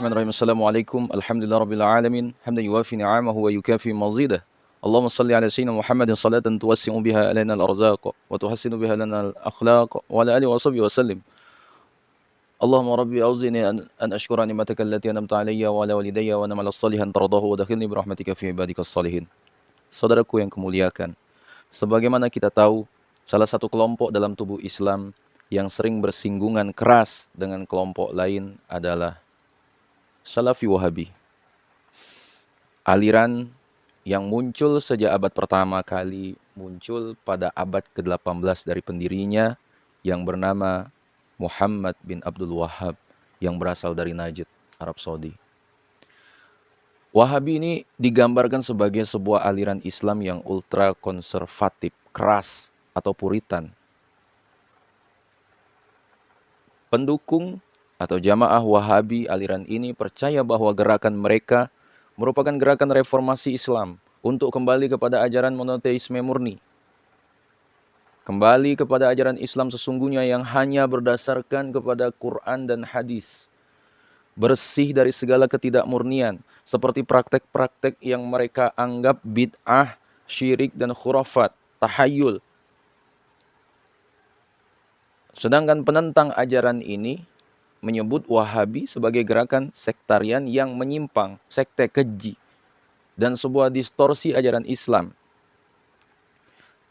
Bismillahirrahmanirrahim. Assalamualaikum. Alhamdulillah rabbil alamin. Hamdan yuwafi ni'amahu wa yukafi mazidah. Allahumma salli ala sayyidina Muhammadin salatan tuwassi'u biha alaina al-arzaq wa tuhassinu biha lana al-akhlaq wa ala alihi wa sahbihi wa sallim. Allahumma rabbi auzini an ashkura ni'mataka allati an'amta alayya wa ala walidayya wa an'am ala salihan taradahu wa dakhilni bi rahmatika fi ibadikas salihin. Saudaraku yang kemuliakan, sebagaimana kita tahu, salah satu kelompok dalam tubuh Islam yang sering bersinggungan keras dengan kelompok lain adalah Salafi Wahabi. Aliran yang muncul sejak abad pertama kali, muncul pada abad ke-18 dari pendirinya yang bernama Muhammad bin Abdul Wahhab yang berasal dari Najd, Arab Saudi. Wahabi ini digambarkan sebagai sebuah aliran Islam yang ultra konservatif, keras atau puritan. Pendukung atau jamaah Wahabi aliran ini percaya bahwa gerakan mereka merupakan gerakan reformasi Islam untuk kembali kepada ajaran monoteisme murni. Kembali kepada ajaran Islam sesungguhnya yang hanya berdasarkan kepada Quran dan hadis. Bersih dari segala ketidakmurnian, seperti praktek-praktek yang mereka anggap bid'ah, syirik dan khurafat, tahayul. Sedangkan penentang ajaran ini menyebut Wahabi sebagai gerakan sektarian yang menyimpang, sekte keji, dan sebuah distorsi ajaran Islam.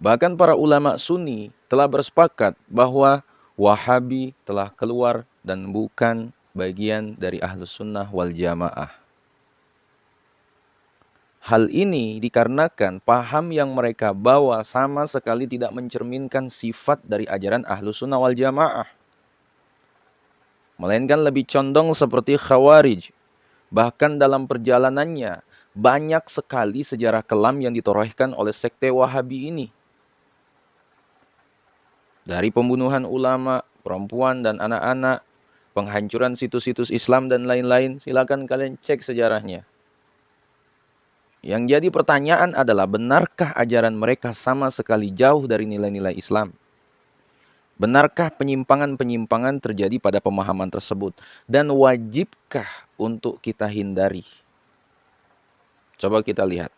Bahkan para ulama Sunni telah bersepakat bahwa Wahabi telah keluar dan bukan bagian dari Ahlus Sunnah wal Jamaah. Hal ini dikarenakan paham yang mereka bawa sama sekali tidak mencerminkan sifat dari ajaran Ahlus Sunnah wal Jamaah, melainkan lebih condong seperti Khawarij. Bahkan dalam perjalanannya, banyak sekali sejarah kelam yang ditorehkan oleh sekte Wahabi ini. Dari pembunuhan ulama, perempuan dan anak-anak, penghancuran situs-situs Islam dan lain-lain, silakan kalian cek sejarahnya. Yang jadi pertanyaan adalah, benarkah ajaran mereka sama sekali jauh dari nilai-nilai Islam? Benarkah penyimpangan-penyimpangan terjadi pada pemahaman tersebut? Dan wajibkah untuk kita hindari? Coba kita lihat.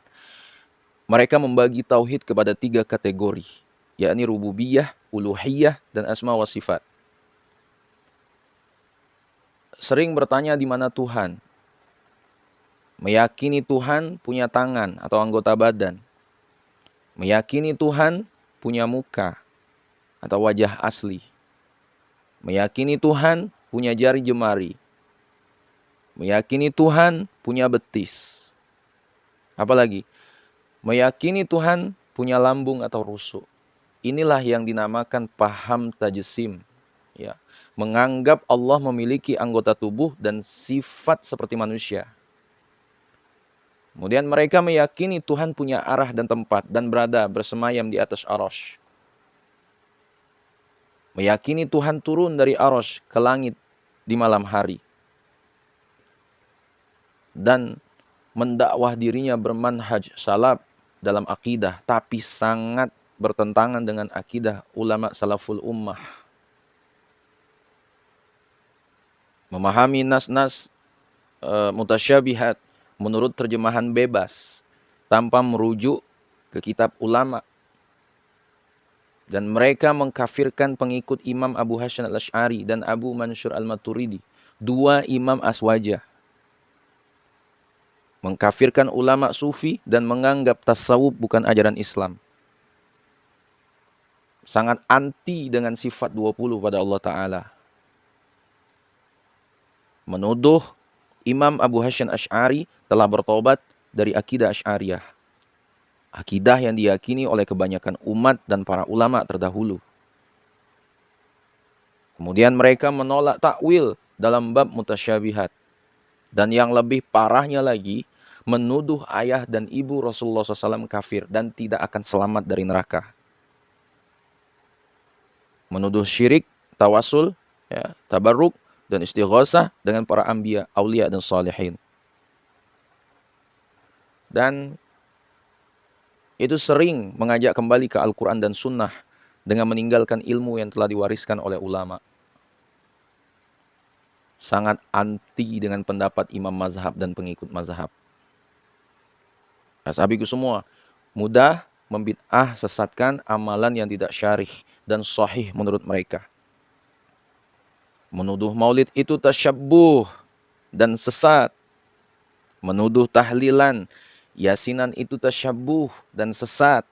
Mereka membagi tauhid kepada 3 kategori, yakni rububiyah, uluhiyah, dan asma wa sifat. Sering bertanya di mana Tuhan. Meyakini Tuhan punya tangan atau anggota badan. Meyakini Tuhan punya muka atau wajah asli. Meyakini Tuhan punya jari jemari. Meyakini Tuhan punya betis. Apalagi? Meyakini Tuhan punya lambung atau rusuk. Inilah yang dinamakan paham tajsim. Ya, menganggap Allah memiliki anggota tubuh dan sifat seperti manusia. Kemudian mereka meyakini Tuhan punya arah dan tempat dan berada bersemayam di atas arsy. Meyakini Tuhan turun dari arsy ke langit di malam hari. Dan mendakwah dirinya bermanhaj salaf dalam akidah, tapi sangat bertentangan dengan akidah ulama salaful ummah. Memahami nas-nas mutasyabihat menurut terjemahan bebas tanpa merujuk ke kitab ulama. Dan mereka mengkafirkan pengikut Imam Abu Hasan al-Asy'ari dan Abu Mansur al-Maturidi, 2 imam aswajah. Mengkafirkan ulama sufi dan menganggap tasawuf bukan ajaran Islam. Sangat anti dengan sifat 20 pada Allah Ta'ala. Menuduh Imam Abu Hasan al-Asy'ari telah bertobat dari akidah Asy'ariyah. Akidah yang diyakini oleh kebanyakan umat dan para ulama terdahulu. Kemudian mereka menolak takwil dalam bab mutasyabihat. Dan yang lebih parahnya lagi, menuduh ayah dan ibu Rasulullah SAW kafir dan tidak akan selamat dari neraka. Menuduh syirik, tawasul, ya, tabarruk, dan istighosah dengan para anbiya, aulia dan salihin. Dan itu sering mengajak kembali ke Al-Quran dan Sunnah dengan meninggalkan ilmu yang telah diwariskan oleh ulama. sangat anti dengan pendapat imam mazhab dan pengikut mazhab. Sahabiku semua, mudah membid'ah sesatkan amalan yang tidak syarih dan sahih menurut mereka. Menuduh maulid itu tasyabbuh dan sesat. Menuduh tahlilan, yasinan itu tasyabbuh dan sesat.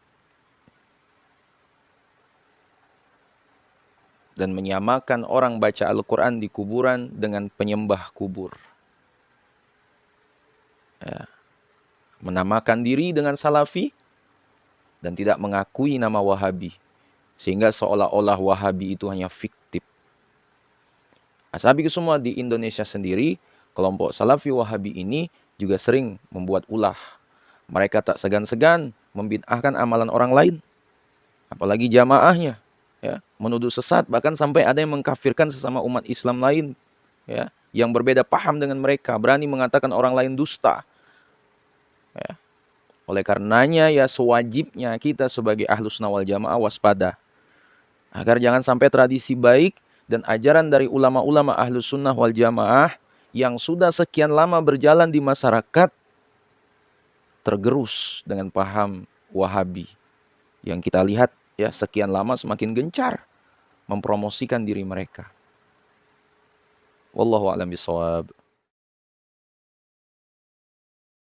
Dan menyamakan orang baca Al-Quran di kuburan dengan penyembah kubur. Ya. Menamakan diri dengan salafi dan tidak mengakui nama Wahabi. Sehingga seolah-olah Wahabi itu hanya fiktif. Sahabiku semua, di Indonesia sendiri, kelompok salafi Wahabi ini juga sering membuat ulah. Mereka tak segan-segan membid'ahkan amalan orang lain. Apalagi jamaahnya. Ya, menuduh sesat, bahkan sampai ada yang mengkafirkan sesama umat Islam lain, ya, yang berbeda paham dengan mereka, berani mengatakan orang lain dusta. Ya. Oleh karenanya ya sewajibnya kita sebagai Ahlus Sunnah wal Jamaah waspada, agar jangan sampai tradisi baik dan ajaran dari ulama-ulama Ahlus Sunnah wal Jamaah yang sudah sekian lama berjalan di masyarakat tergerus dengan paham Wahabi yang kita lihat ya sekian lama semakin gencar mempromosikan diri mereka. Wallahu a'lam bishawab.